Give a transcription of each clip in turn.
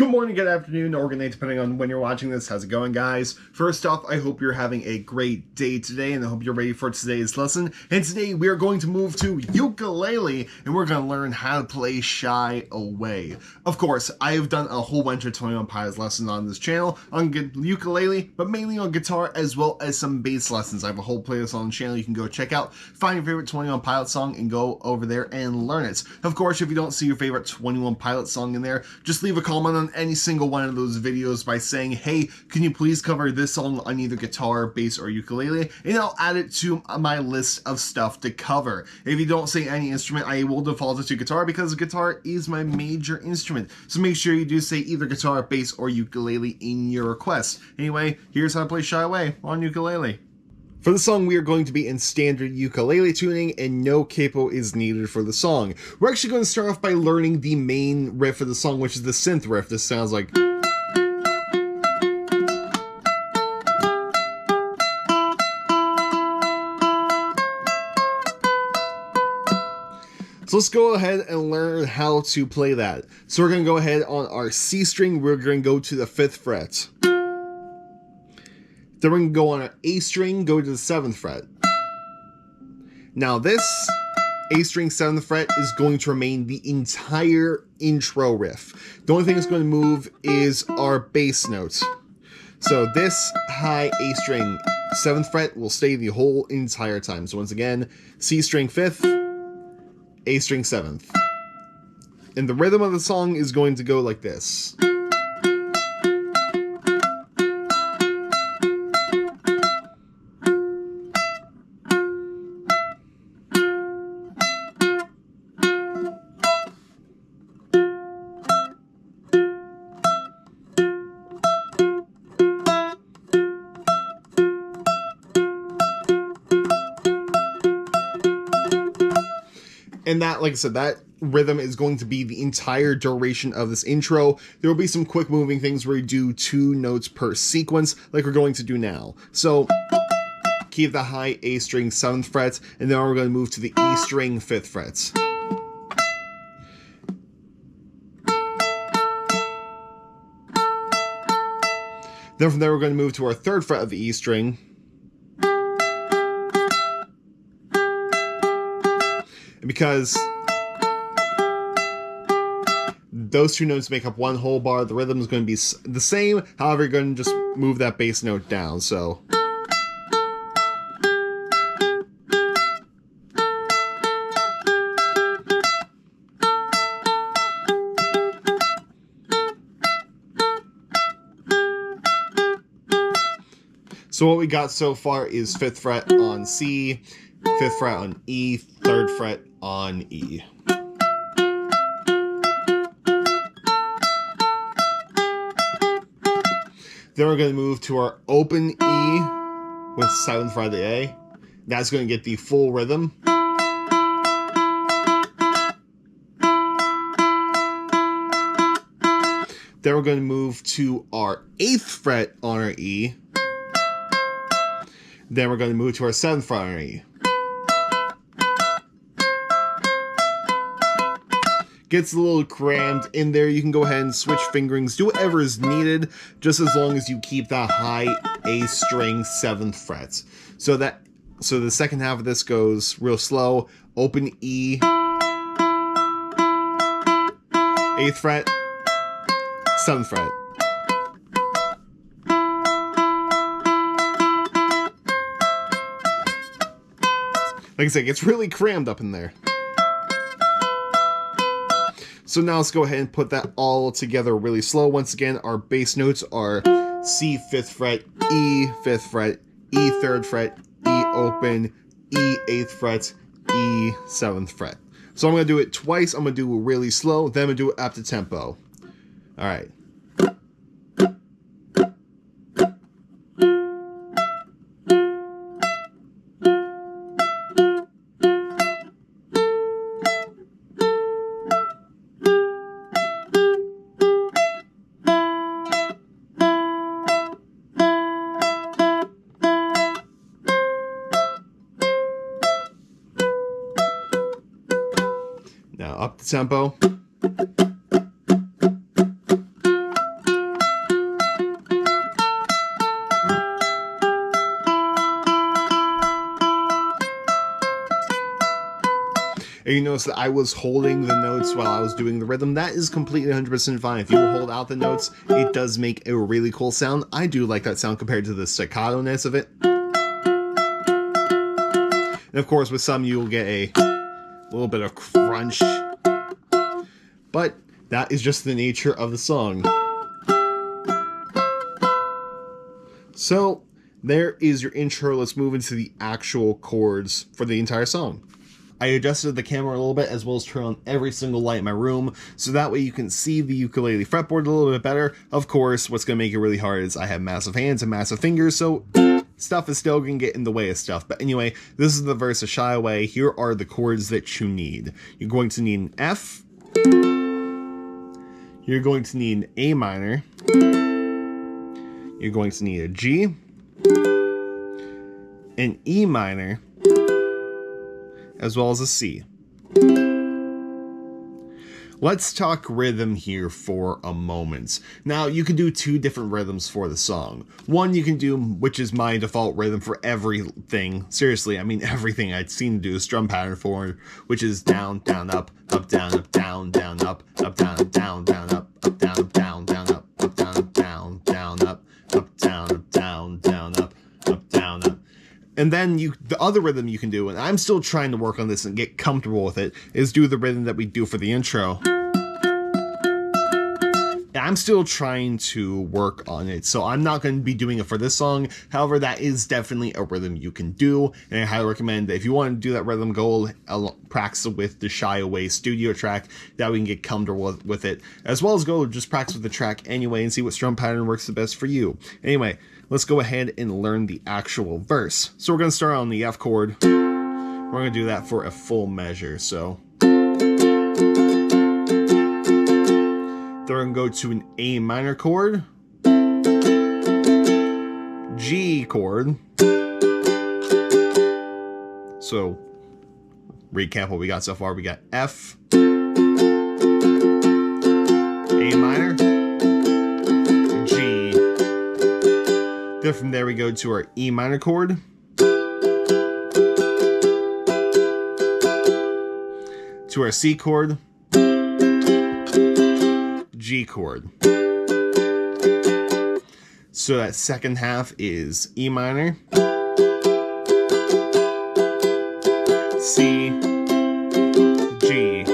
Good morning, good afternoon, or good night, depending on when you're watching this. How's it going, guys? First off, I hope you're having a great day today, and I hope you're ready for today's lesson. And today, we are going to move to ukulele, and we're going to learn how to play Shy Away. Of course, I have done a whole bunch of 21 Pilots lessons on this channel, on ukulele, but mainly on guitar, as well as some bass lessons. I have a whole playlist on the channel you can go check out. Find your favorite 21 Pilots song, and go over there and learn it. Of course, if you don't see your favorite 21 Pilots song in there, just leave a comment on any single one of those videos by saying, hey, can you please cover this song on either guitar, bass, or ukulele, and I'll add it to my list of stuff to cover. If you don't say any instrument, I will default it to guitar because guitar is my major instrument. So make sure you do say either guitar, bass, or ukulele in your request. Anyway, here's how to play Shy Away on ukulele. For the song, we are going to be in standard ukulele tuning, and no capo is needed for the song. We're actually going to start off by learning the main riff of the song, which is the synth riff. This sounds like... So let's go ahead and learn how to play that. So we're going to go ahead on our C string, we're going to go to the 5th fret. Then we're going to go on our A string, go to the 7th fret. Now this A string 7th fret is going to remain the entire intro riff. The only thing that's going to move is our bass note. So this high A string 7th fret will stay the whole entire time. So once again, C string 5th, A string 7th. And the rhythm of the song is going to go like this. And that, like I said, that rhythm is going to be the entire duration of this intro. There will be some quick moving things where you do 2 notes per sequence, like we're going to do now. So keep the high A string 7th fret, and then we're going to move to the E string 5th fret. Then from there, we're going to move to our 3rd fret of the E string. And because those 2 notes make up one whole bar, the rhythm is going to be the same. However, you're going to just move that bass note down. So what we got so far is 5th fret on C, 5th fret on E, 3rd fret on E. Then we're going to move to our open E with 7th fret of the A. That's going to get the full rhythm. Then we're going to move to our 8th fret on our E. Then we're going to move to our 7th fret on our E. Gets a little crammed in there. You can go ahead and switch fingerings, do whatever is needed, just as long as you keep that high A string 7th fret. So the second half of this goes real slow. Open E, 8th fret, 7th fret. Like I said, it gets really crammed up in there. So now let's go ahead and put that all together really slow. Once again, our bass notes are C 5th fret, E 5th fret, E 3rd fret, E open, E 8th fret, E 7th fret. So I'm going to do it twice. I'm going to do it really slow, then I'm going to do it up to tempo. All right. Now up the tempo. and you notice that I was holding the notes while I was doing the rhythm. That is completely 100% fine. If you hold out the notes, it does make a really cool sound. I do like that sound compared to the staccato-ness of it. And of course, with some, you'll get a little bit of crunch. But that is just the nature of the song. So, there is your intro. Let's move into the actual chords for the entire song. I adjusted the camera a little bit, as well as turned on every single light in my room, so that way you can see the ukulele fretboard a little bit better. Of course, what's going to make it really hard is I have massive hands and massive fingers, so stuff is still going to get in the way of stuff. But anyway, this is the verse of Shy Away. Here are the chords that you need. You're going to need an F. You're going to need an A minor. You're going to need a G. An E minor. As well as a C. Let's talk rhythm here for a moment. Now, you can do two different rhythms for the song. One you can do, which is my default rhythm for everything. Seriously, I mean everything I'd seen do this drum pattern for, which is down, down, up, down, up, down, down, up, down, up, down, down, up, down, up, down, down, up, down, up, down, down, up, down, up, down, down, up, down, up. And then the other rhythm you can do, and I'm still trying to work on this and get comfortable with it, is do the rhythm that we do for the intro. I'm still trying to work on it, so I'm not going to be doing it for this song. However, that is definitely a rhythm you can do, and I highly recommend that if you want to do that rhythm, go practice with the Shy Away studio track, that we can get comfortable with it, as well as go just practice with the track anyway and see what strum pattern works the best for you. Anyway, let's go ahead and learn the actual verse. So we're going to start on the F chord. We're going to do that for a full measure, so then we're going to go to an A minor chord, G chord. So, recap what we got so far. We got F, A minor, G. Then from there we go to our E minor chord, to our C chord, G chord. So that second half is E minor, C, G.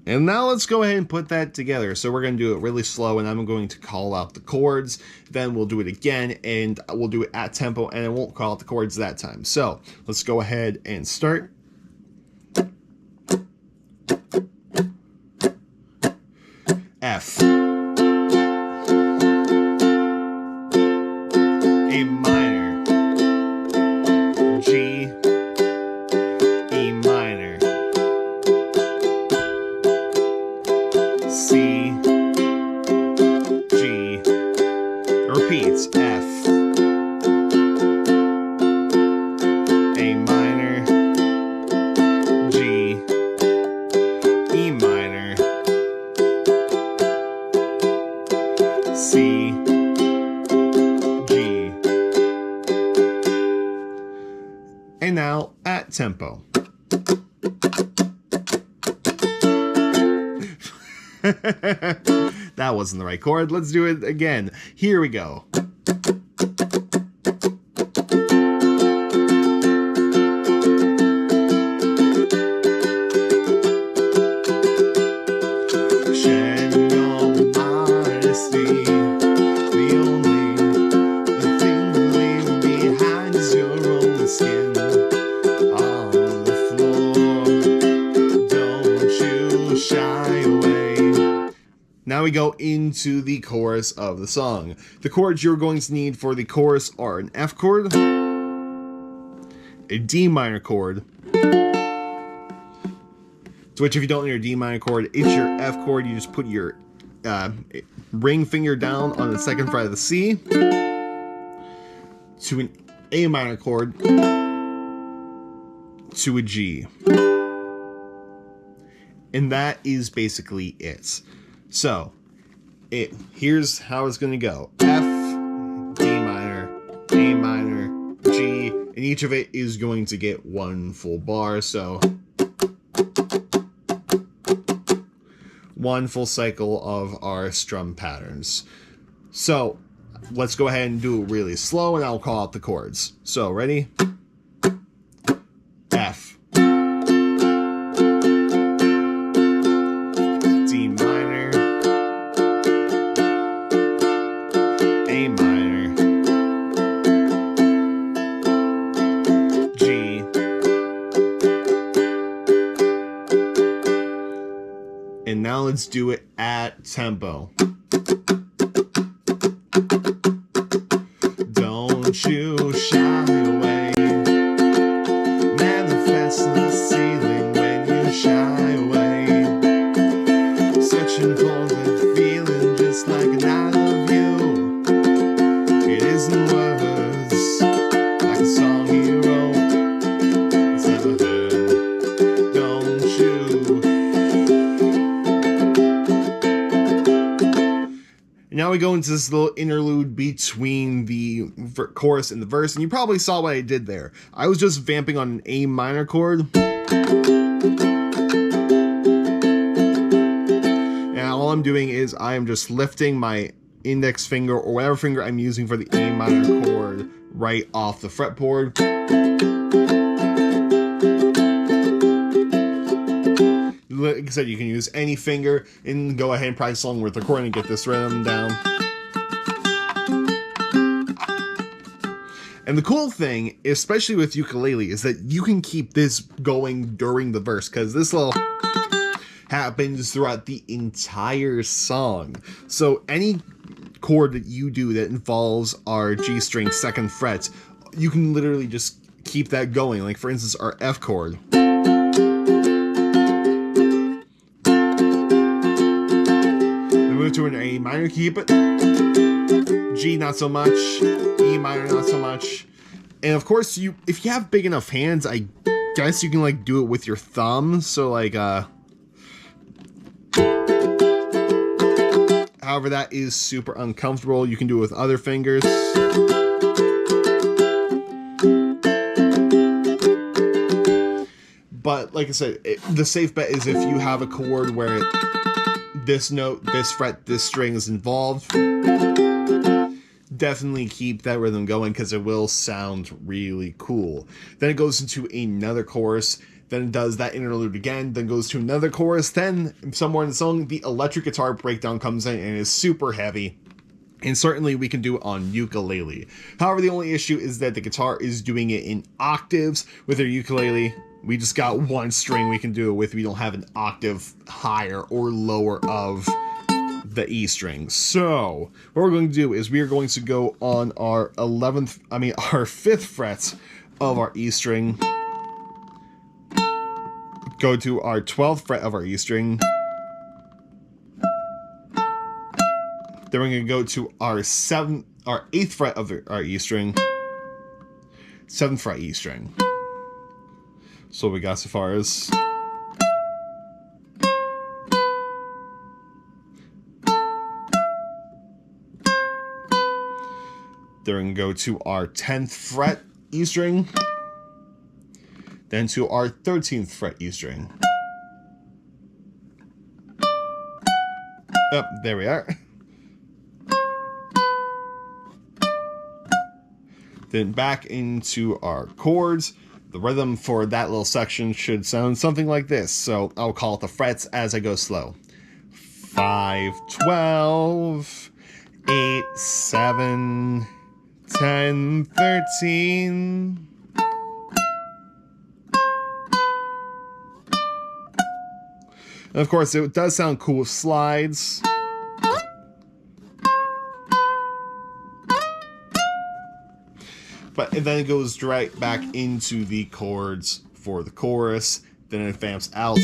And now let's go ahead and put that together. So we're going to do it really slow, and I'm going to call out the chords. Then we'll do it again, and we'll do it at tempo, and I won't call out the chords that time. So let's go ahead and start. F, A minor, G, E minor, C, G, repeats, F, A minor, G, E minor, C, G. And now at tempo. That wasn't the right chord. Let's do it again. Here we go. Now we go into the chorus of the song. The chords you're going to need for the chorus are an F chord, a D minor chord, to which if you don't know your D minor chord, it's your F chord. You just put your ring finger down on the second fret of the C, to an A minor chord, to a G. And that is basically it. So, here's how it's going to go. F, D minor, A minor, G, and each of it is going to get one full bar, so one full cycle of our strum patterns. So let's go ahead and do it really slow, and I'll call out the chords. So ready? F, D minor, A minor, G, and now let's do it at tempo. Don't you shy away, manifest the ceiling when you shy away, searching for the feeling just like an I love you. It isn't words, like a song he wrote, it's never heard. Don't you? And now we go into this little interlude between the chorus and the verse, and you probably saw what I did there. I was just vamping on an A minor chord. And all I'm doing is I am just lifting my index finger or whatever finger I'm using for the A minor chord right off the fretboard. Like I said, you can use any finger and go ahead and practice along with the chord and get this rhythm down. And the cool thing, especially with ukulele, is that you can keep this going during the verse, because this little happens throughout the entire song. So any chord that you do that involves our G string 2nd fret, you can literally just keep that going. Like for instance, our F chord. Move to an A minor, keep it. G not so much, E minor not so much. And of course, if you have big enough hands, I guess you can like do it with your thumb. So like however, that is super uncomfortable. You can do it with other fingers. But like I said, the safe bet is if you have a chord where this note, this fret, this string is involved, definitely keep that rhythm going because it will sound really cool. Then it goes into another chorus, then it does that interlude again, then goes to another chorus, then somewhere in the song, the electric guitar breakdown comes in and is super heavy. And certainly we can do it on ukulele. However, the only issue is that the guitar is doing it in octaves. With our ukulele, we just got one string we can do it with. We don't have an octave higher or lower of the E string. So what we're going to do is we are going to go on our our 5th fret of our E string, go to our 12th fret of our E string, then we're going to go to our 8th fret of our E string, 7th fret E string. So we got so far as then we're going to go to our 10th fret E string, then to our 13th fret E string. Oh, there we are. Then back into our chords. The rhythm for that little section should sound something like this. So I'll call it the frets as I go slow. 5, 12, 8, 7, 10, 13. And of course, it does sound cool with slides. But then it goes right back into the chords for the chorus. Then it vamps out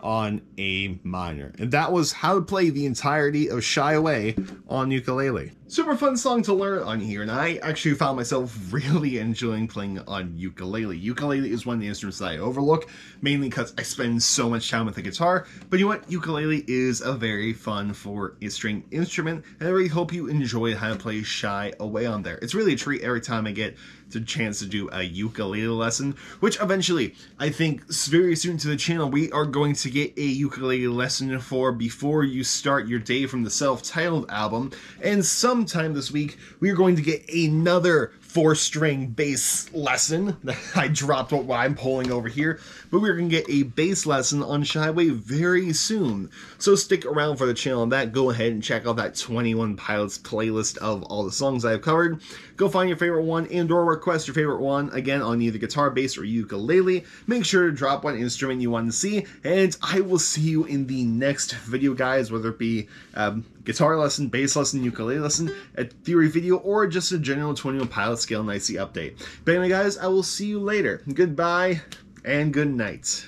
on A minor. And that was how to play the entirety of Shy Away on ukulele. Super fun song to learn on here, and I actually found myself really enjoying playing on ukulele. Ukulele is one of the instruments that I overlook, mainly because I spend so much time with the guitar, but you know what? Ukulele is a very fun four-string instrument, and I really hope you enjoy how to play Shy Away on there. It's really a treat every time I get the chance to do a ukulele lesson, which eventually, I think very soon to the channel, we are going to get a ukulele lesson for Before You Start Your Day from the self-titled album, and sometime this week, we are going to get another four-string bass lesson. I dropped what I'm pulling over here, but we're going to get a bass lesson on Shy Away very soon. So stick around for the channel on that. Go ahead and check out that 21 Pilots playlist of all the songs I've covered. Go find your favorite one and/or request your favorite one, again, on either guitar, bass, or ukulele. Make sure to drop one instrument you want to see, and I will see you in the next video, guys, whether it be guitar lesson, bass lesson, ukulele lesson, a theory video, or just a general 21 Pilots scale nicey update. But anyway, guys, I will see you later. Goodbye and good night.